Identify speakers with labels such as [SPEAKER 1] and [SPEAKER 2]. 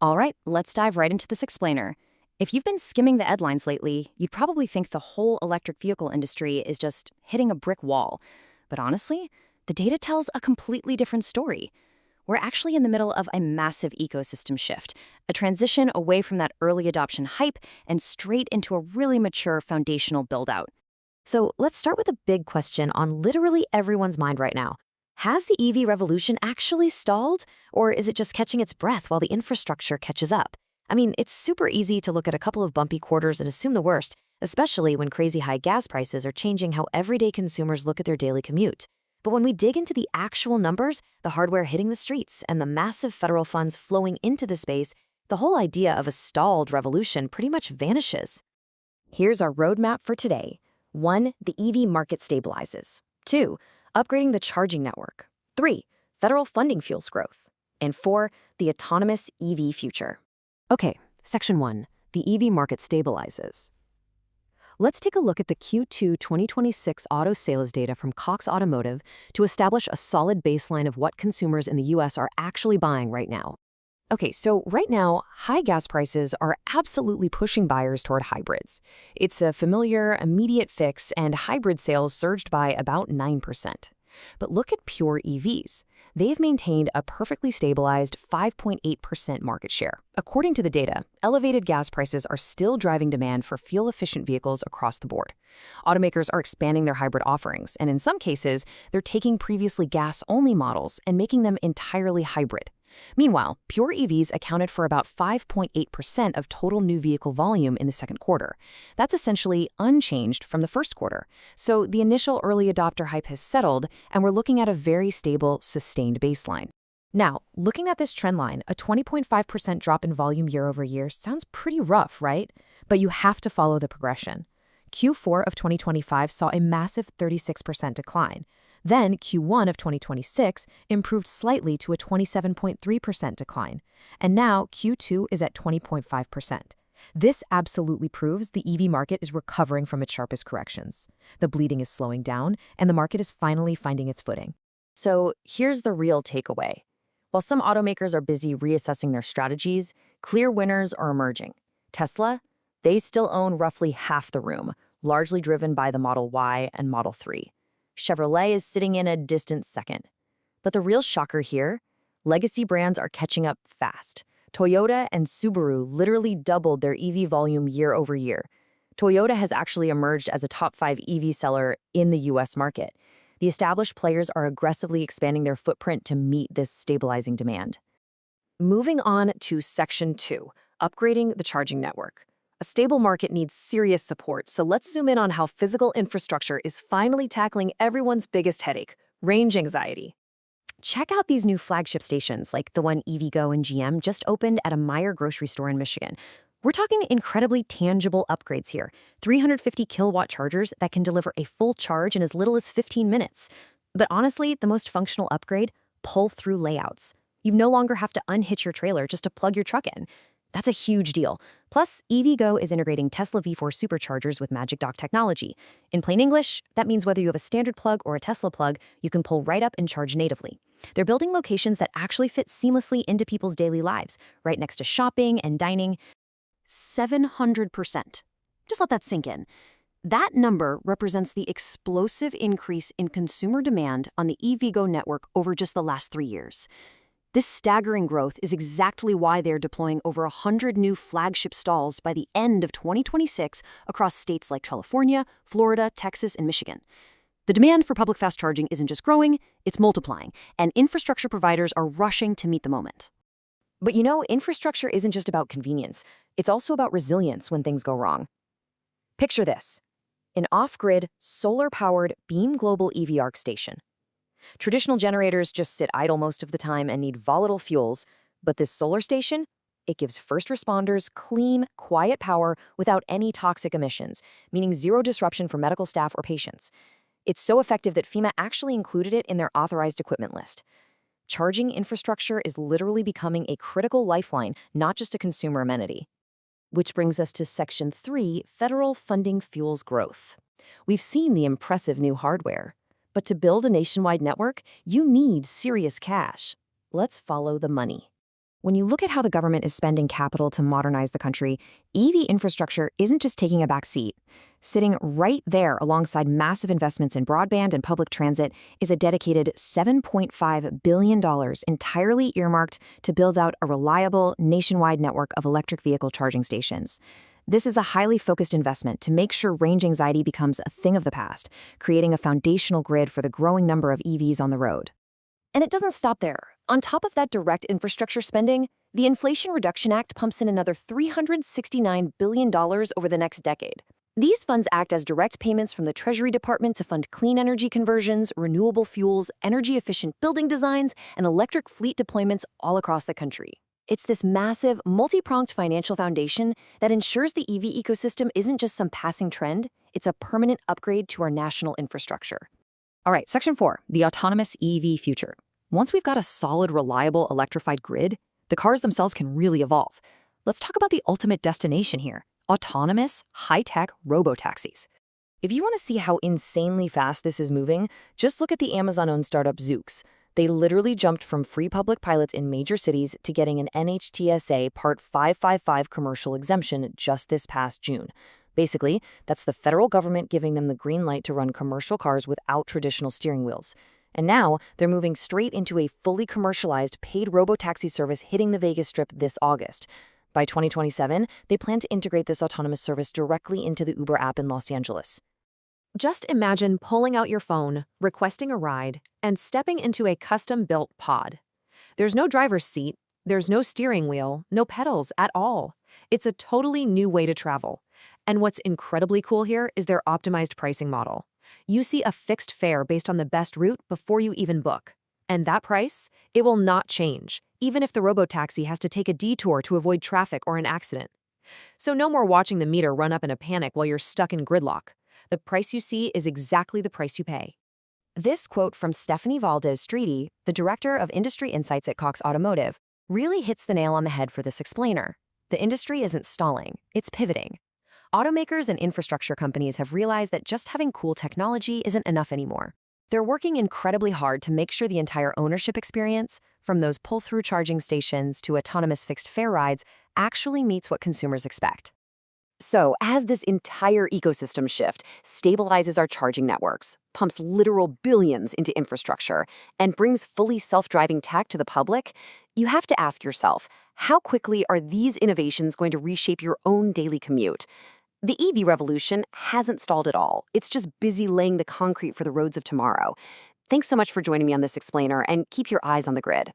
[SPEAKER 1] All right, let's dive right into this explainer. If you've been skimming the headlines lately, you'd probably think the whole electric vehicle industry is just hitting a brick wall. But honestly, the data tells a completely different story. We're actually in the middle of a massive ecosystem shift, a transition away from that early adoption hype and straight into a really mature foundational build-out.
[SPEAKER 2] So let's start with a big question on literally everyone's mind right now. Has the EV revolution actually stalled, or is it just catching its breath while the infrastructure catches up? I mean, it's super easy to look at a couple of bumpy quarters and assume the worst, especially when crazy high gas prices are changing how everyday consumers look at their daily commute. But when we dig into the actual numbers, the hardware hitting the streets, and the massive federal funds flowing into the space, the whole idea of a stalled revolution pretty much vanishes. Here's our roadmap for today. 1. The EV market stabilizes. 2. Upgrading the charging network. 3. Federal funding fuels growth. And 4. The autonomous EV future. Okay, Section 1. The EV market stabilizes. Let's take a look at the Q2 2026 auto sales data from Cox Automotive to establish a solid baseline of what consumers in the US are actually buying right now. Okay, so right now, high gas prices are absolutely pushing buyers toward hybrids. It's a familiar, immediate fix, and hybrid sales surged by about 9%. But look at pure EVs. They've maintained a perfectly stabilized 5.8% market share. According to the data, elevated gas prices are still driving demand for fuel-efficient vehicles across the board. Automakers are expanding their hybrid offerings, and in some cases, they're taking previously gas-only models and making them entirely hybrid. Meanwhile, pure EVs accounted for about 5.8% of total new vehicle volume in the second quarter. That's essentially unchanged from the first quarter. So the initial early adopter hype has settled, and we're looking at a very stable, sustained baseline. Now, looking at this trend line, a 20.5% drop in volume year over year sounds pretty rough, right? But you have to follow the progression. Q4 of 2025 saw a massive 36% decline. Then Q1 of 2026 improved slightly to a 27.3% decline. And now Q2 is at 20.5%. This absolutely proves the EV market is recovering from its sharpest corrections. The bleeding is slowing down, and the market is finally finding its footing. So here's the real takeaway. While some automakers are busy reassessing their strategies, clear winners are emerging. Tesla, they still own roughly half the room, largely driven by the Model Y and Model 3. Chevrolet is sitting in a distant second. But the real shocker here, legacy brands are catching up fast. Toyota and Subaru literally doubled their EV volume year over year. Toyota has actually emerged as a top 5 EV seller in the US market. The established players are aggressively expanding their footprint to meet this stabilizing demand. Moving on to Section 2, upgrading the charging network. A stable market needs serious support, so let's zoom in on how physical infrastructure is finally tackling everyone's biggest headache, range anxiety. Check out these new flagship stations like the one EVgo and GM just opened at a Meijer grocery store in Michigan. We're talking incredibly tangible upgrades here, 350 kilowatt chargers that can deliver a full charge in as little as 15 minutes. But honestly, the most functional upgrade, pull-through layouts. You no longer have to unhitch your trailer just to plug your truck in. That's a huge deal. Plus, EVgo is integrating Tesla V4 superchargers with Magic Dock technology. In plain English, that means whether you have a standard plug or a Tesla plug, you can pull right up and charge natively. They're building locations that actually fit seamlessly into people's daily lives, right next to shopping and dining. 700%. Just let that sink in. That number represents the explosive increase in consumer demand on the EVgo network over just the last 3 years. This staggering growth is exactly why they're deploying over 100 new flagship stalls by the end of 2026 across states like California, Florida, Texas, and Michigan. The demand for public fast charging isn't just growing, it's multiplying, and infrastructure providers are rushing to meet the moment. But you know, infrastructure isn't just about convenience. It's also about resilience when things go wrong. Picture this: an off-grid, solar-powered Beam Global EV ARC station. Traditional generators just sit idle most of the time and need volatile fuels, but this solar station, it gives first responders clean, quiet power without any toxic emissions, meaning zero disruption for medical staff or patients. It's so effective that FEMA actually included it in their authorized equipment list. Charging infrastructure is literally becoming a critical lifeline, not just a consumer amenity. Which brings us to Section 3, Federal Funding Fuels Growth. We've seen the impressive new hardware. But to build a nationwide network, you need serious cash. Let's follow the money.
[SPEAKER 1] When you look at how the government is spending capital to modernize the country, EV infrastructure isn't just taking a back seat. Sitting right there alongside massive investments in broadband and public transit is a dedicated $7.5 billion entirely earmarked to build out a reliable, nationwide network of electric vehicle charging stations. This is a highly focused investment to make sure range anxiety becomes a thing of the past, creating a foundational grid for the growing number of EVs on the road. And it doesn't stop there. On top of that direct infrastructure spending, the Inflation Reduction Act pumps in another $369 billion over the next decade. These funds act as direct payments from the Treasury Department to fund clean energy conversions, renewable fuels, energy-efficient building designs, and electric fleet deployments all across the country. It's this massive, multi-pronged financial foundation that ensures the EV ecosystem isn't just some passing trend, it's a permanent upgrade to our national infrastructure. All right, Section 4, the autonomous EV future. Once we've got a solid, reliable electrified grid, the cars themselves can really evolve. Let's talk about the ultimate destination here, autonomous, high-tech robotaxis. If you want to see how insanely fast this is moving, just look at the Amazon-owned startup Zoox. They literally jumped from free public pilots in major cities to getting an NHTSA Part 555 commercial exemption just this past June. Basically, that's the federal government giving them the green light to run commercial cars without traditional steering wheels. And now, they're moving straight into a fully commercialized paid robotaxi service hitting the Vegas Strip this August. By 2027, they plan to integrate this autonomous service directly into the Uber app in Los Angeles.
[SPEAKER 2] Just imagine pulling out your phone, requesting a ride, and stepping into a custom-built pod. There's no driver's seat, there's no steering wheel, no pedals at all. It's a totally new way to travel. And what's incredibly cool here is their optimized pricing model. You see a fixed fare based on the best route before you even book. And that price, it will not change, even if the robotaxi has to take a detour to avoid traffic or an accident. So no more watching the meter run up in a panic while you're stuck in gridlock. The price you see is exactly the price you pay.
[SPEAKER 1] This quote from Stephanie Valdez-Streety, the director of industry insights at Cox Automotive, really hits the nail on the head for this explainer. The industry isn't stalling, it's pivoting. Automakers and infrastructure companies have realized that just having cool technology isn't enough anymore. They're working incredibly hard to make sure the entire ownership experience, from those pull-through charging stations to autonomous fixed fare rides, actually meets what consumers expect. So, as this entire ecosystem shift stabilizes our charging networks, pumps literal billions into infrastructure, and brings fully self-driving tech to the public, you have to ask yourself, how quickly are these innovations going to reshape your own daily commute? The EV revolution hasn't stalled at all. It's just busy laying the concrete for the roads of tomorrow. Thanks so much for joining me on this explainer, and keep your eyes on the grid.